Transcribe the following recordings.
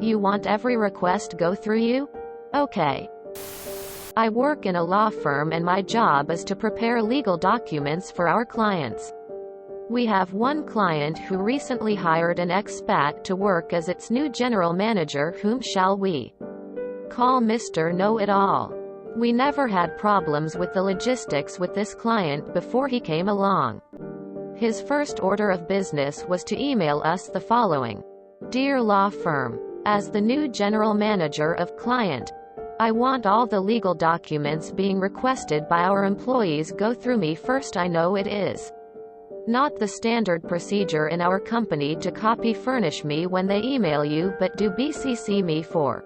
You want every request go through you? Okay. I work in a law firm and my job is to prepare legal documents for our clients. We have one client who recently hired an expat to work as its new general manager, whom shall we call Mr. Know-It-All. We never had problems with the logistics with this client before he came along. His first order of business was to email us the following. Dear law firm, as the new general manager of client, I want all the legal documents being requested by our employees go through me first. I know it is not the standard procedure in our company to copy furnish me when they email you, but do BCC me for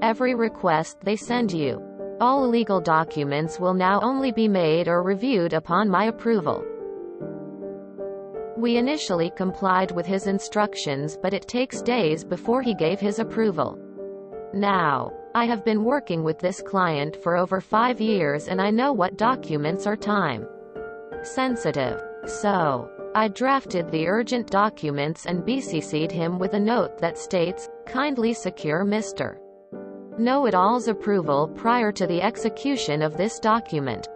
every request they send you. All legal documents will now only be made or reviewed upon my approval. We initially complied with his instructions, but it takes days before he gave his approval. Now, I have been working with this client for over 5 years and I know what documents are time sensitive. So, I drafted the urgent documents and BCC'd him with a note that states, kindly secure Mr. Know-It-All's approval prior to the execution of this document.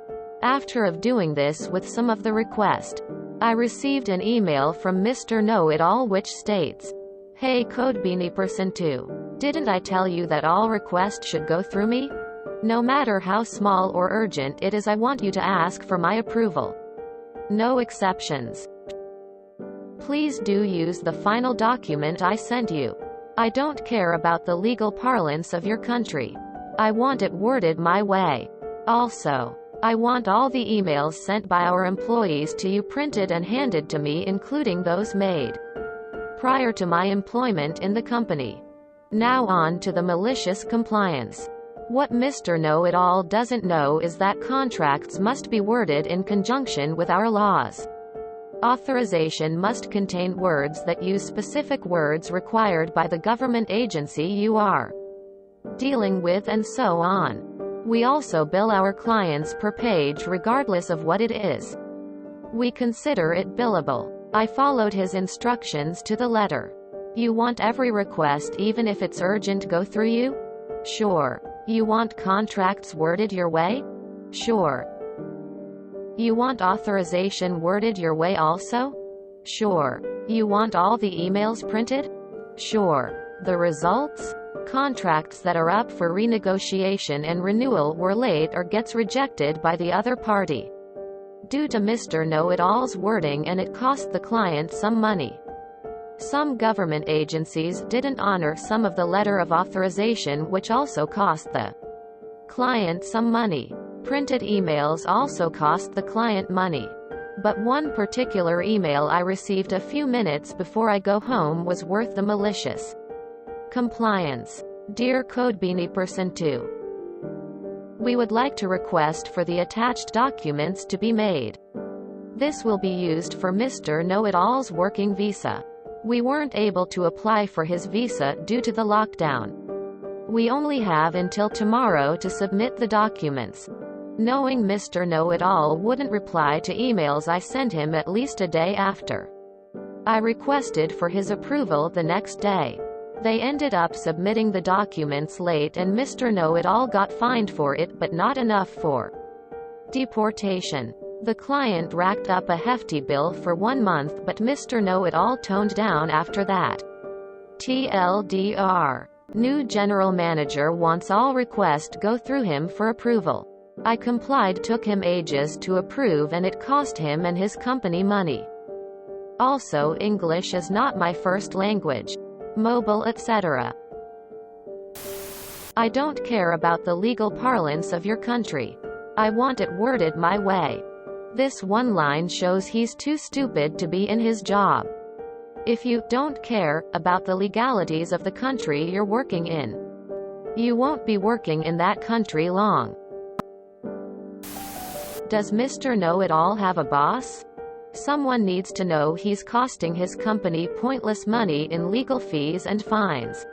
After of doing this with some of the request, I received an email from Mr. Know-It-All which states, hey CouldBeAnyPersonToo, didn't I tell you that all requests should go through me? No matter how small or urgent it is, I want you to ask for my approval. No exceptions. Please do use the final document I sent you. I don't care about the legal parlance of your country. I want it worded my way. Also, I want all the emails sent by our employees to you printed and handed to me, including those made prior to my employment in the company. Now on to the malicious compliance. What Mr. Know-It-All doesn't know is that contracts must be worded in conjunction with our laws. Authorization must contain words that use specific words required by the government agency you are dealing with, and so on. We also bill our clients per page regardless of what it is. We consider it billable. I followed his instructions to the letter. You want every request even if it's urgent go through you? Sure. You want contracts worded your way? Sure. You want authorization worded your way also? Sure. You want all the emails printed? Sure. The results? Contracts that are up for renegotiation and renewal were late or gets rejected by the other party due to Mr. Know-It-All's wording, and it cost the client some money. Some government agencies didn't honor some of the letter of authorization, which also cost the client some money. Printed emails also cost the client money. But one particular email I received a few minutes before I go home was worth the malicious compliance. Dear CouldBeAnyPersonToo, we would like to request for the attached documents to be made. This will be used for Mr. Know-It-All's working visa. We weren't able to apply for his visa due to the lockdown. We only have until tomorrow to submit the documents. Knowing Mr. Know-It-All wouldn't reply to emails I sent him at least a day after I requested for his approval the next day. They ended up submitting the documents late and Mr. Know-It-All got fined for it, but not enough for deportation. The client racked up a hefty bill for 1 month, but Mr. Know-It-All toned down after that. TLDR. New general manager wants all requests go through him for approval. I complied, took him ages to approve, and it cost him and his company money. Also, English is not my first language. Mobile, etc. I don't care about the legal parlance of your country. I want it worded my way. This one line shows he's too stupid to be in his job. If you don't care about the legalities of the country you're working in, you won't be working in that country long. Does Mr. Know-It-All have a boss? Someone needs to know he's costing his company pointless money in legal fees and fines.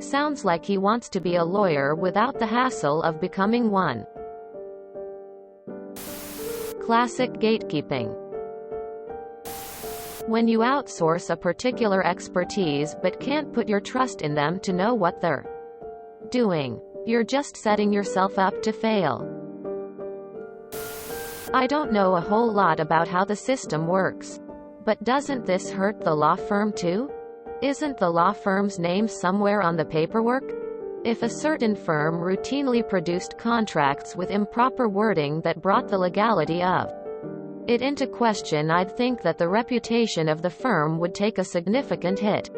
Sounds like he wants to be a lawyer without the hassle of becoming one. Classic gatekeeping. When you outsource a particular expertise but can't put your trust in them to know what they're doing, you're just setting yourself up to fail. I don't know a whole lot about how the system works. But doesn't this hurt the law firm too? Isn't the law firm's name somewhere on the paperwork? If a certain firm routinely produced contracts with improper wording that brought the legality of it into question, I'd think that the reputation of the firm would take a significant hit.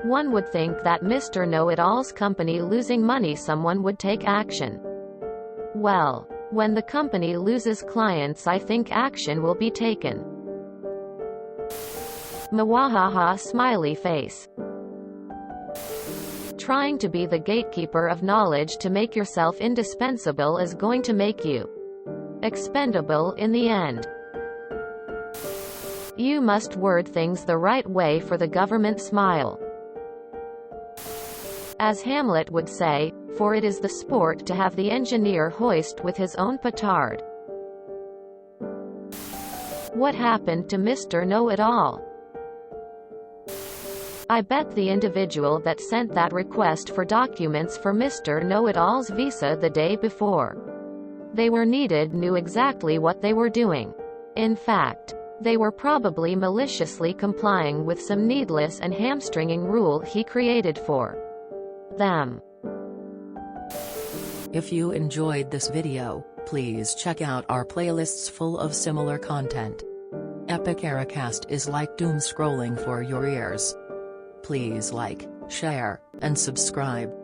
One would think that Mr. Know-It-All's company losing money, someone would take action. Well, when the company loses clients, I think action will be taken. Mwahaha smiley face. Trying to be the gatekeeper of knowledge to make yourself indispensable is going to make you expendable in the end. You must word things the right way for the government smile. As Hamlet would say, for it is the sport to have the engineer hoist with his own petard. What happened to Mr. Know-It-All? I bet the individual that sent that request for documents for Mr. Know-It-All's visa the day before they were needed knew exactly what they were doing. In fact, they were probably maliciously complying with some needless and hamstringing rule he created for them. If you enjoyed this video, please check out our playlists full of similar content. Epic Ericast is like doom scrolling for your ears. Please like, share, and subscribe.